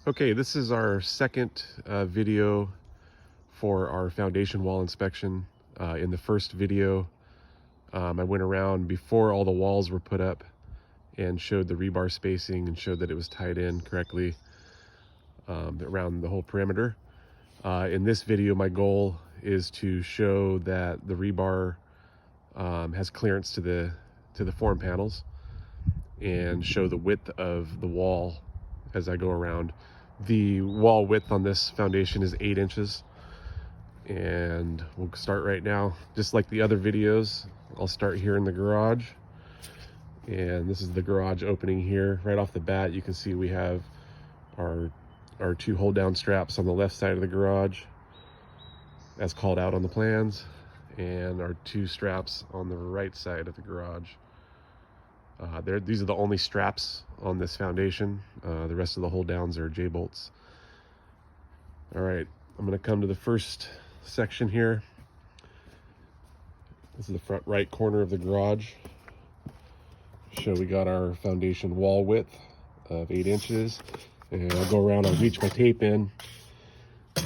Okay, this is our second video for our foundation wall inspection. In the first video, I went around before all the walls were put up and showed the rebar spacing and showed that it was tied in correctly around the whole perimeter. In this video, my goal is to show that the rebar has clearance to the form panels and show the width of the wall as I go around. The wall width on this foundation is 8 inches, and we'll start right now. Just like the other videos, I'll start here in the garage, and this is the garage opening here. Right off the bat, you can see we have our two hold down straps on the left side of the garage as called out on the plans, and our two straps on the right side of the garage. These are the only straps on this foundation. The rest of the hold downs are J-bolts. All right, I'm gonna come to the first section here. This is the front right corner of the garage. So we got our foundation wall width of 8 inches. And I'll go around, I'll reach my tape in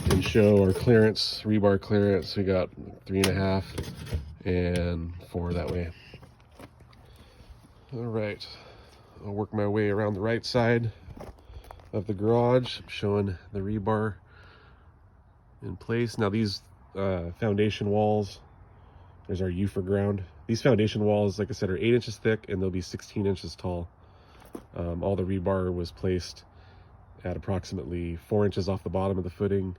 and show our clearance, rebar clearance. We got 3.5 and 4 that way. All right, I'll work my way around the right side of the garage, showing the rebar in place. Now these foundation walls, there's our U for ground. These foundation walls, like I said, are 8 inches thick and they'll be 16 inches tall. All the rebar was placed at approximately 4 inches off the bottom of the footing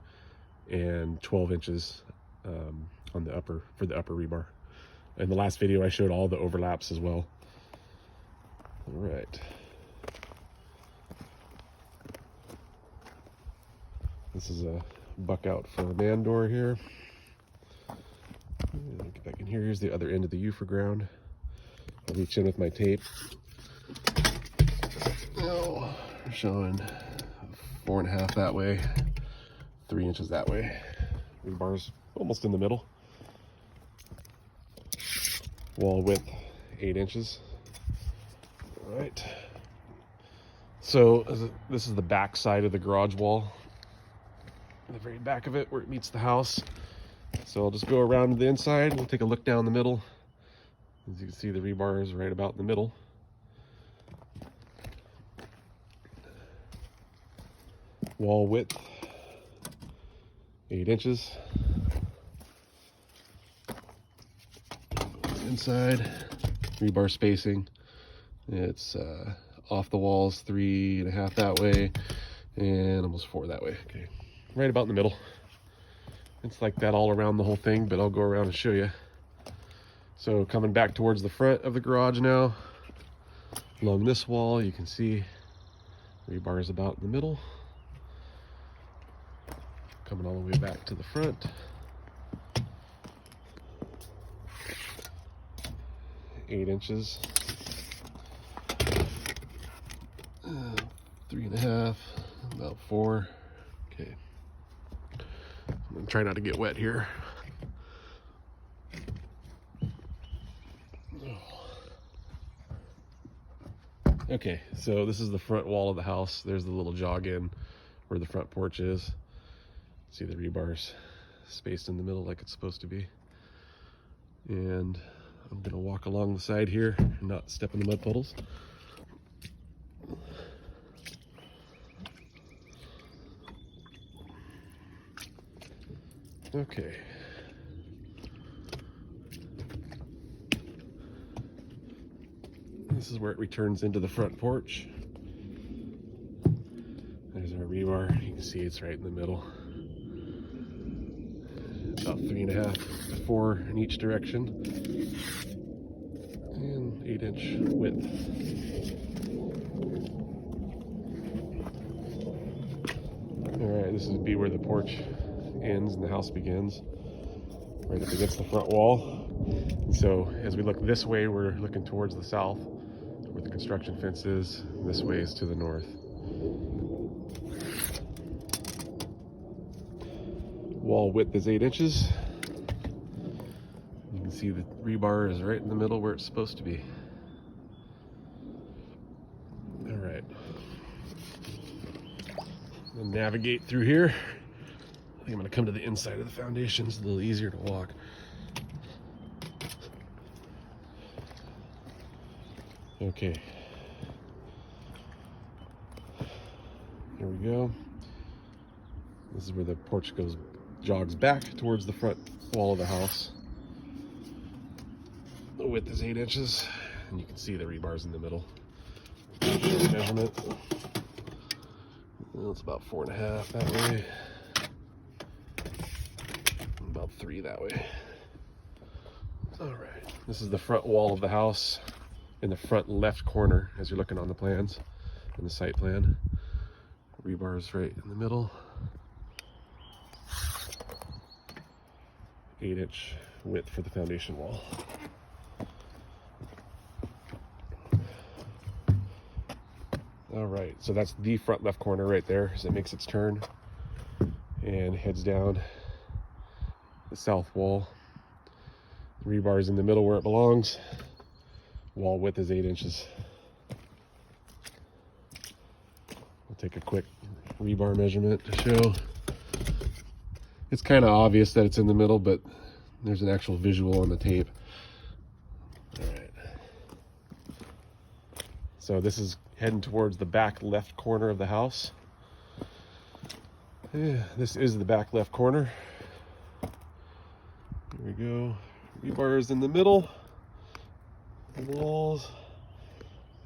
and 12 inches on the upper, for the upper rebar. In the last video, I showed all the overlaps as well. All right. This is a buck out for a man door here. Get back in here. Here's the other end of the U for ground. I'll reach in with my tape. Oh, we're showing 4.5 that way, 3 inches that way. Rebar's almost in the middle. Wall width 8 inches. All right. So this is the back side of the garage wall, the very back of it where it meets the house. So I'll just go around to the inside. We'll take a look down the middle. As you can see, the rebar is right about in the middle. Wall width 8 inches. Inside, rebar spacing. It's off the walls 3.5 that way and almost 4 that way. Okay, right about in the middle. It's like that all around the whole thing, but I'll go around and show you. So coming back towards the front of the garage now, along this wall, you can see rebar is about in the middle. Coming all the way back to the front. Eight inches. 3.5, about 4. Okay. I'm gonna try not to get wet here. Okay, so this is the front wall of the house. There's the little jog in where the front porch is. See the rebar's spaced in the middle like it's supposed to be. And I'm gonna walk along the side here and not step in the mud puddles. Okay. This is where it returns into the front porch. There's our rebar. You can see it's right in the middle. About 3.5 to 4 in each direction. And 8-inch width. Alright, this would be where the porch ends and the house begins. Right up against the front wall. And so as we look this way, we're looking towards the south, where the construction fence is. This way is to the north. Wall width is 8 inches. You can see the rebar is right in the middle where it's supposed to be. All right. And navigate through here. I think I'm gonna come to the inside of the foundation. It's a little easier to walk. Okay. Here we go. This is where the porch jogs back towards the front wall of the house. The width is 8 inches, and you can see the rebars in the middle. Measurement. Well, it's about 4.5 that way. About 3 that way. All right. This is the front wall of the house in the front left corner as you're looking on the plans, in the site plan. Rebars right in the middle. 8-inch width for the foundation wall. All right, so that's the front left corner right there as it makes its turn and heads down the south wall. Rebar's in the middle where it belongs. Wall width is 8 inches. We'll take a quick rebar measurement to show. It's kind of obvious that it's in the middle, but there's an actual visual on the tape. All right. So this is heading towards the back left corner of the house. Yeah, this is the back left corner. Here we go. Rebars in the middle. The walls.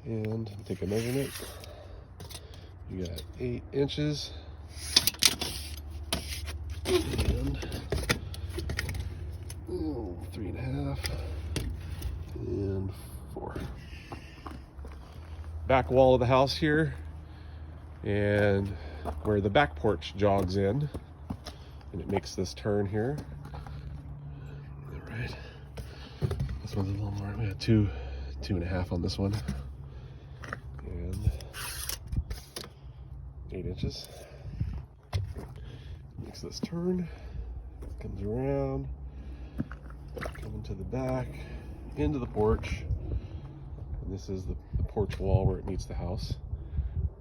And take a measurement. You got 8 inches. And 3.5 and 4. Back wall of the house here, and where the back porch jogs in, and it makes this turn here. All right, this one's a little more. We got 2.5 on this one, and 8 inches. Makes this turn, comes around, coming to the back, into the porch. And this is the porch wall where it meets the house.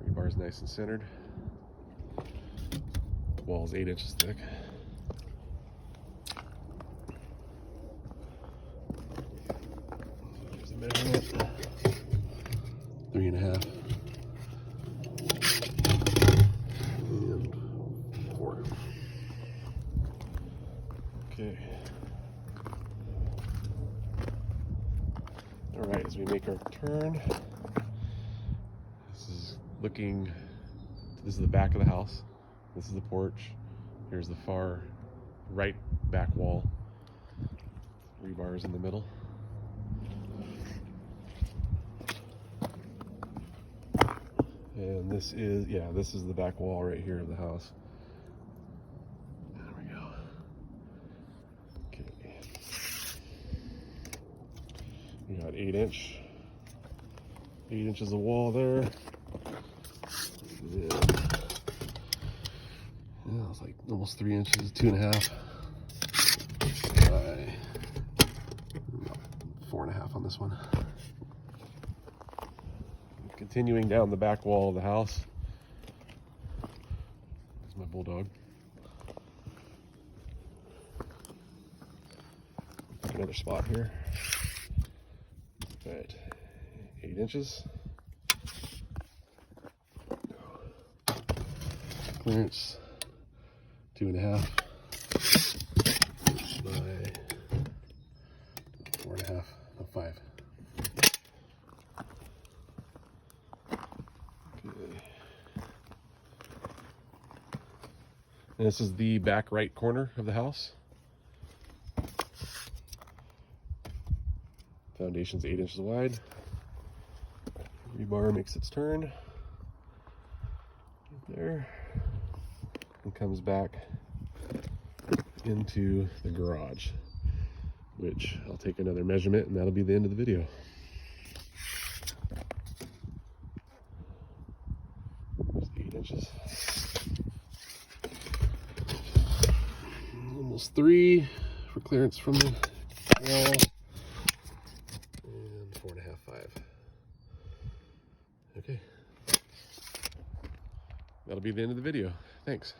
Rebar's nice and centered. The wall's 8 inches thick. Here's the measurement. 3.5. And 4. Okay. All right, as we make our turn, this is the back of the house. This is the porch. Here's the far right back wall. Rebars in the middle. And this is the back wall right here of the house. There we go. Okay. We got 8 inches of wall there. Yeah, it's like almost 3 inches, 2.5 by 4.5 on this one. Continuing down the back wall of the house. There's my bulldog. Another spot here. All right, 8 inches. Clearance 2.5 by 4.5, no 5. Okay. And this is the back right corner of the house. Foundation's 8 inches wide. Rebar makes its turn. Right there. And comes back into the garage, which I'll take another measurement and that'll be the end of the video. There's 8 inches. Almost 3 for clearance from the wall. And 4.5, 5. Okay. that'll be the end of the video. Thanks.